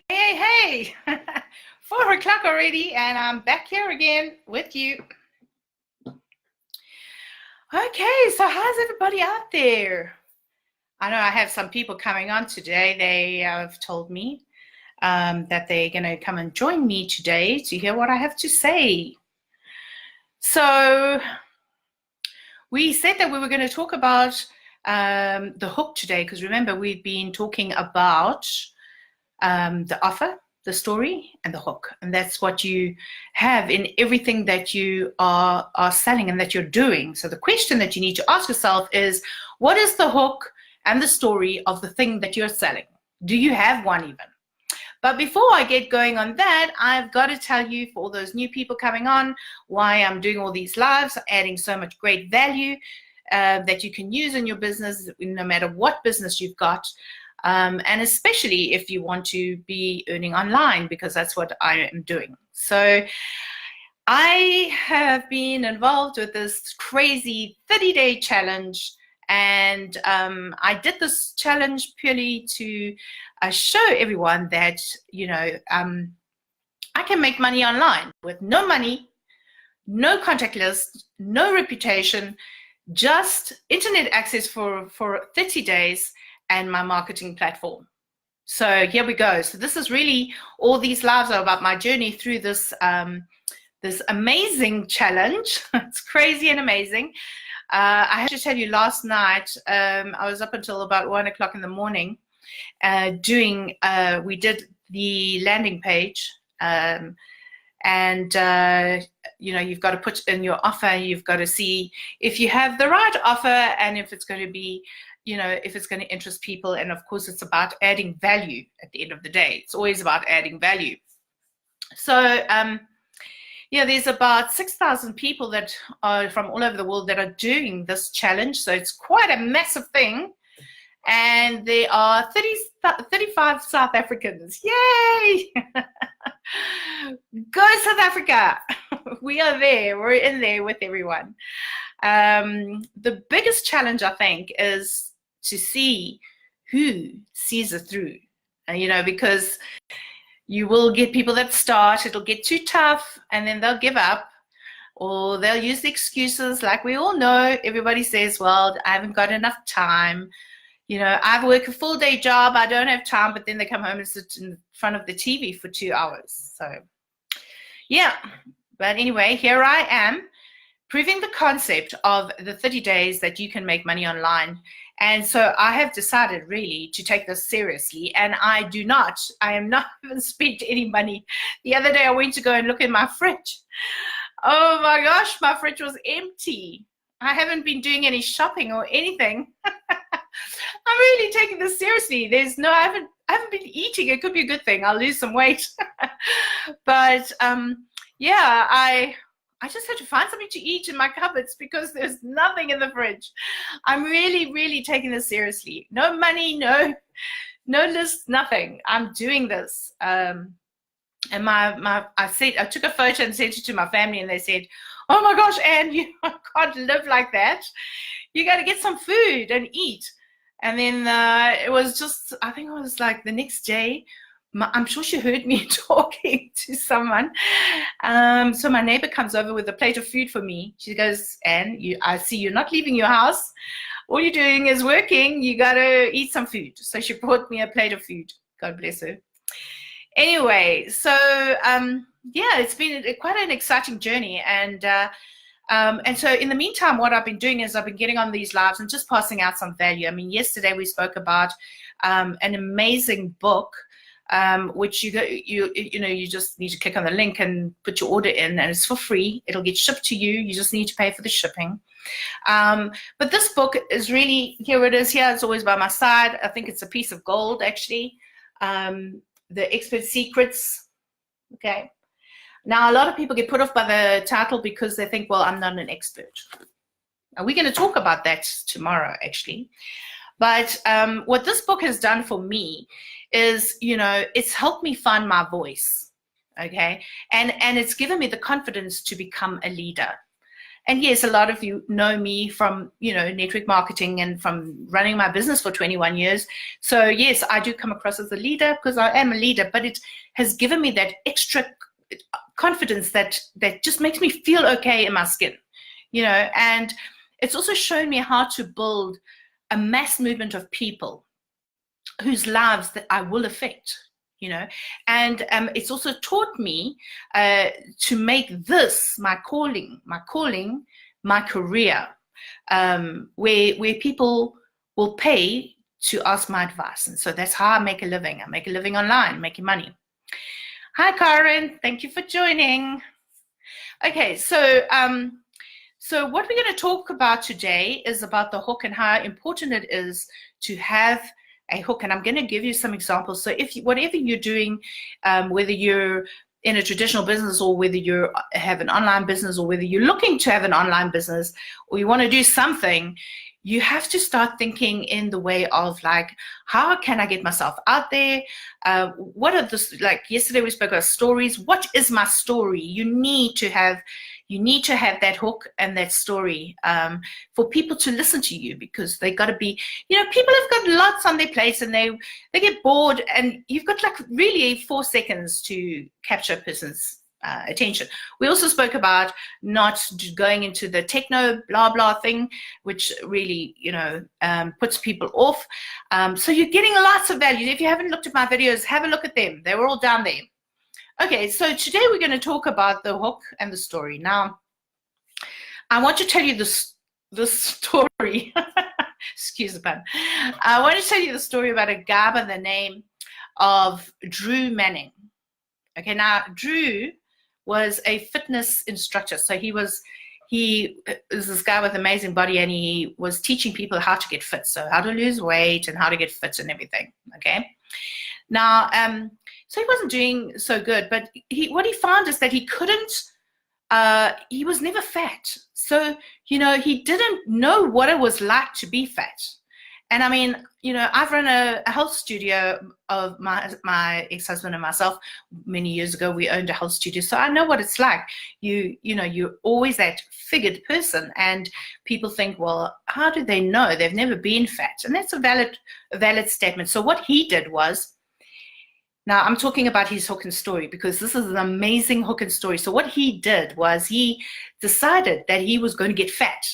Hey. 4 o'clock already, and I'm back here again with you. Okay, so how's everybody out there? I know I have some people coming on today. They have told me that they're going to come and join me today to hear what I have to say. So we said that we were going to talk about the hook today, because remember, we've been talking about the offer, the story, and the hook. And that's what you have in everything that you are selling and that you're doing. So the question that you need to ask yourself is, what is the hook and the story of the thing that you're selling? Do you have one even? But before I get going on that, I've got to tell you, for all those new people coming on, why I'm doing all these lives, adding so much great value that you can use in your business, no matter what business you've got. And especially if you want to be earning online, because that's what I am doing. So I have been involved with this crazy 30-day challenge, and I did this challenge purely to show everyone that, I can make money online with no money, no contact list, no reputation, just internet access for 30 days, and my marketing platform. So here we go. So this is really, all these lives are about my journey through this this amazing challenge. It's crazy and amazing. I have to tell you, last night I was up until about 1 o'clock in the morning we did the landing page, you've got to put in your offer. You've got to see if you have the right offer and if it's going to be, if it's going to interest people. And of course, it's about adding value at the end of the day. It's always about adding value. So, there's about 6,000 people that are from all over the world that are doing this challenge. So it's quite a massive thing. And there are 35 South Africans. Yay! Go South Africa! We are there. We're in there with everyone. The biggest challenge, I think, is to see who sees it through. Because you will get people that start, it'll get too tough, and then they'll give up, or they'll use the excuses like we all know. Everybody says, well, I haven't got enough time. I've worked a full-day job, I don't have time, but then they come home and sit in front of the TV for 2 hours. So, yeah. But anyway, here I am, proving the concept of the 30 days that you can make money online. And so I have decided really to take this seriously, and I am not even spent any money. The other day I went to go and look in my fridge. Oh my gosh, my fridge was empty. I haven't been doing any shopping or anything. I'm really taking this seriously. I haven't been eating. It could be a good thing. I'll lose some weight. But I just had to find something to eat in my cupboards because there's nothing in the fridge. I'm really, really taking this seriously. No money, no list, nothing. I'm doing this. And I took a photo and sent it to my family, and they said, "Oh my gosh, Anne, you can't live like that. You got to get some food and eat." And then it was just, I think it was like the next day, I'm sure she heard me talking to someone. So my neighbor comes over with a plate of food for me. She goes, "Anne, I see you're not leaving your house. All you're doing is working. You got to eat some food." So she brought me a plate of food. God bless her. Anyway, so it's been quite an exciting journey. And so in the meantime, what I've been doing is I've been getting on these lives and just passing out some value. I mean, yesterday we spoke about an amazing book, which you just need to click on the link and put your order in, and it's for free. It'll get shipped to you. You just need to pay for the shipping. But this book is really, here it is here. It's always by my side. I think it's a piece of gold, actually. The Expert Secrets. Okay. Now, a lot of people get put off by the title because they think, well, I'm not an expert. And we're going to talk about that tomorrow, actually. But what this book has done for me is, it's helped me find my voice, okay? And it's given me the confidence to become a leader. And yes, a lot of you know me from, network marketing and from running my business for 21 years. So yes, I do come across as a leader because I am a leader, but it has given me that extra confidence that just makes me feel okay in my skin, and it's also shown me how to build a mass movement of people whose lives that I will affect, and it's also taught me to make this my calling, my career, where people will pay to ask my advice. And so that's how I make a living. I make a living online, making money. Hi, Karen. Thank you for joining. Okay, so what we're going to talk about today is about the hook and how important it is to have a hook. And I'm going to give you some examples. So whatever you're doing, whether you're in a traditional business or whether you have an online business or whether you're looking to have an online business or you want to do something, you have to start thinking in the way of like, how can I get myself out there? What are like yesterday we spoke about stories. What is my story? You need to have that hook and that story for people to listen to you, because they got to be, people have got lots on their plates and they get bored, and you've got like really 4 seconds to capture a person's attention. We also spoke about not going into the techno blah blah thing, which really puts people off. So you're getting lots of value. If you haven't looked at my videos, have a look at them. They were all down there. Okay, so today we're going to talk about the hook and the story. Now, I want to tell you this story. Excuse the pun. I want to tell you the story about a guy by the name of Drew Manning. Okay, now Drew was a fitness instructor. So he was this guy with amazing body, and he was teaching people how to get fit. So how to lose weight and how to get fit and everything. Okay. Now, so he wasn't doing so good, but what he found is that he couldn't, he was never fat. So, he didn't know what it was like to be fat. And I mean, I've run a health studio of my ex-husband and myself many years ago. We owned a health studio. So I know what it's like. You're always that figured person, and people think, well, how do they know? They've never been fat. And that's a valid statement. So what he did was, now I'm talking about his hook and story, because this is an amazing hook and story. So what he did was he decided that he was going to get fat.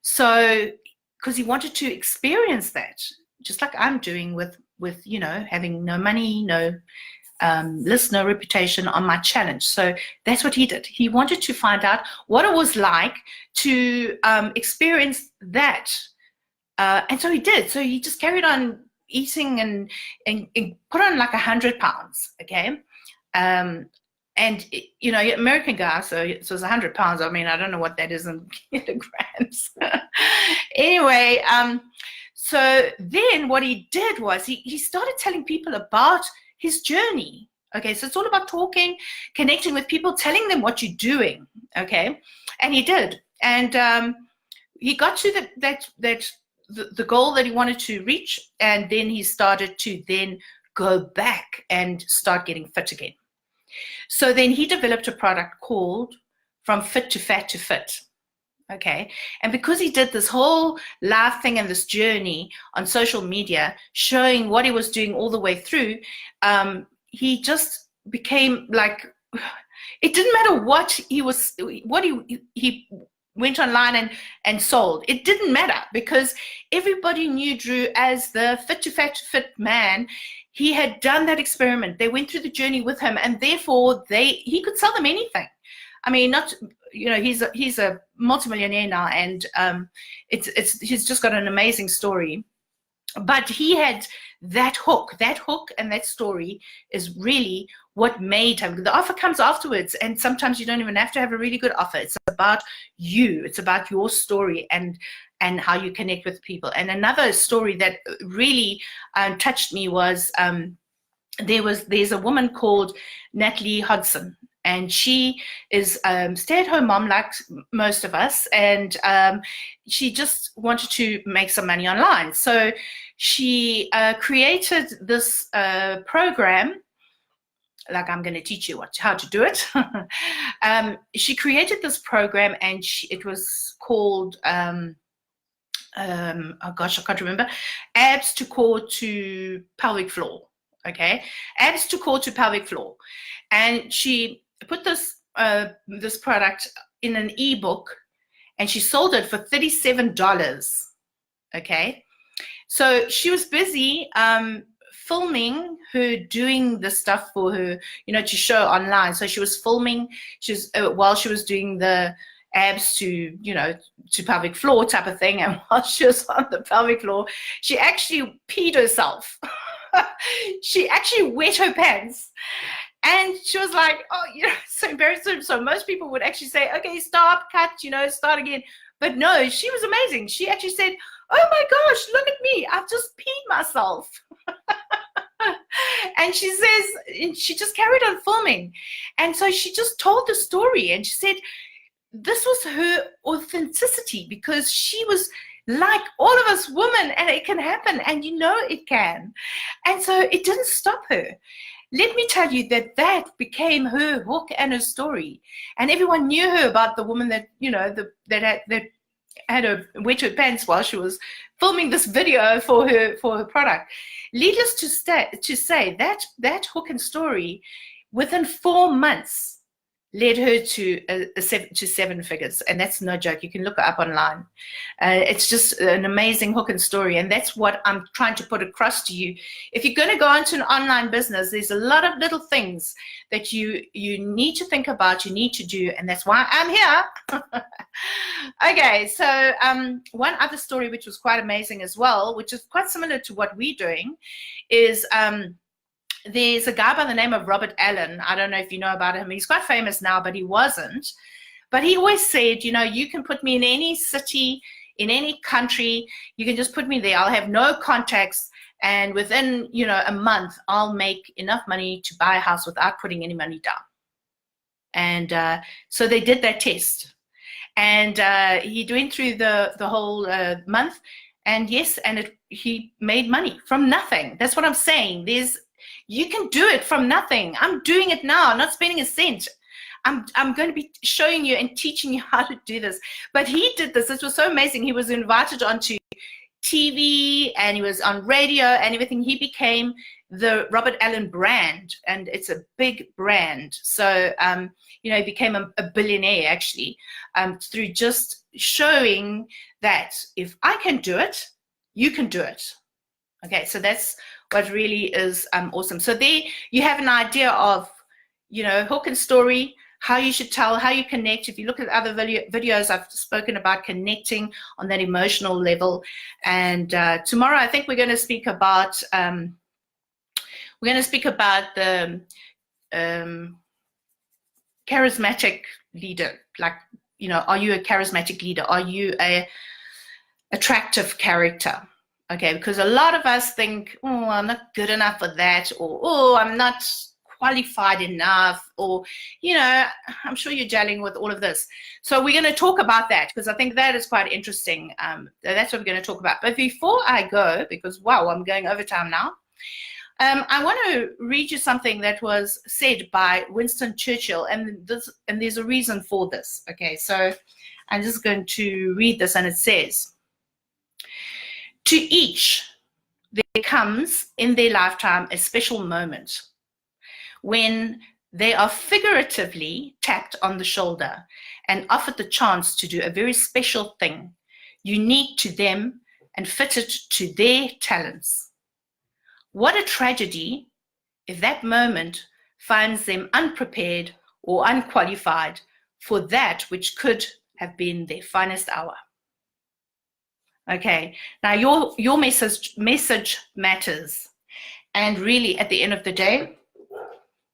So, because he wanted to experience that, just like I'm doing with having no money, no list, no reputation on my challenge. So that's what he did. He wanted to find out what it was like to experience that. And so he did. So he just carried on eating and put on like 100 pounds. Okay. And American guy, so it's 100 pounds. I mean, I don't know what that is in kilograms. Anyway, so then what he did was he started telling people about his journey. Okay, so it's all about talking, connecting with people, telling them what you're doing. Okay, and he did, and he got to the goal that he wanted to reach, and then he started to then go back and start getting fit again. So then he developed a product called From Fit to Fat to Fit. Okay. And because he did this whole live thing and this journey on social media, showing what he was doing all the way through, he just became like, it didn't matter what he went online and sold. It didn't matter, because everybody knew Drew as the Fit to Fat to Fit man. He had done that experiment. They went through the journey with him, and therefore he could sell them anything. I mean, he's a multimillionaire now, and he's just got an amazing story. But he had that hook, and that story is really what made him. The offer comes afterwards, and sometimes you don't even have to have a really good offer. It's about you. It's about your story and how you connect with people. And another story that really touched me was there's a woman called Natalie Hodson, and she is stay-at-home mom like most of us, and she just wanted to make some money online. So she created this program like I'm going to teach you how to do it. She created this program, and it was called, oh gosh, I can't remember, abs to core to pelvic floor. Okay, abs to core to pelvic floor. And she put this this product in an ebook, and she sold it for $37. Okay, so she was busy filming her doing the stuff for her, to show online. So she was filming, while she was doing the abs to, to pelvic floor type of thing. And while she was on the pelvic floor, she actually peed herself. She actually wet her pants. And she was like, oh, so embarrassing. So most people would actually say, okay, stop, cut, start again. But no, she was amazing. She actually said, oh my gosh, look at me. I've just peed myself. And she says, she just carried on filming. And so she just told the story, and she said this was her authenticity, because she was like all of us women, and it can happen, and it can. And so it didn't stop her. Let me tell you that became her hook and her story. And everyone knew her about the woman that, that had her wet her pants while she was filming this video for her product. Needless to say that hook and story, within 4 months, led her to seven figures. And that's no joke. You can look it up online. It's just an amazing hook and story. And that's what I'm trying to put across to you. If you're going to go into an online business, there's a lot of little things that you need to think about, you need to do. And that's why I'm here. Okay, so one other story which was quite amazing as well, which is quite similar to what we're doing, is there's a guy by the name of Robert Allen. I don't know if you know about him. He's quite famous now, but he wasn't. But he always said, you can put me in any city, in any country. You can just put me there. I'll have no contacts. And within, a month, I'll make enough money to buy a house without putting any money down. And so they did that test. And he went through the whole month. And yes, he made money from nothing. That's what I'm saying. You can do it from nothing. I'm doing it now. I'm not spending a cent. I'm going to be showing you and teaching you how to do this. But he did this. This was so amazing. He was invited onto TV, and he was on radio and everything. He became the Robert Allen brand, and it's a big brand. So, he became a billionaire, actually, through just showing that if I can do it, you can do it. Okay, so that's what really is awesome. So there you have an idea of, hook and story, how you should tell, how you connect. If you look at other videos, I've spoken about connecting on that emotional level. And tomorrow, I think we're going to speak about the charismatic leader. Like, are you a charismatic leader? Are you a attractive character? Okay, because a lot of us think, oh, I'm not good enough for that, or oh, I'm not qualified enough, or, I'm sure you're gelling with all of this. So we're going to talk about that, because I think that is quite interesting. That's what we're going to talk about. But before I go, because, wow, I'm going overtime now, I want to read you something that was said by Winston Churchill, and there's a reason for this. Okay, so I'm just going to read this, and it says, to each, there comes in their lifetime a special moment when they are figuratively tapped on the shoulder and offered the chance to do a very special thing, unique to them and fitted to their talents. What a tragedy if that moment finds them unprepared or unqualified for that which could have been their finest hour. Okay, now your message matters. And really, at the end of the day,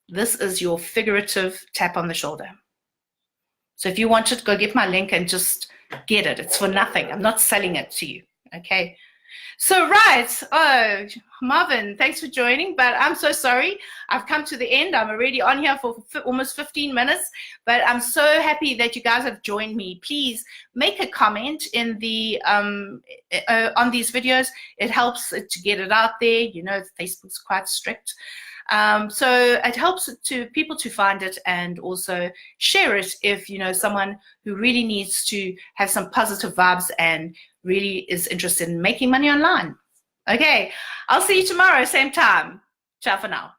this is your figurative tap on the shoulder. So if you want it, go get my link and just get it. It's for nothing. I'm not selling it to you. Okay. So, right. Oh, Marvin, thanks for joining, but I'm so sorry. I've come to the end. I'm already on here for almost 15 minutes, but I'm so happy that you guys have joined me. Please make a comment in the on these videos. It helps to get it out there. You know, Facebook's quite strict. So it helps to people to find it, and also share it if you know someone who really needs to have some positive vibes and really is interested in making money online. Okay, I'll see you tomorrow, same time. Ciao for now.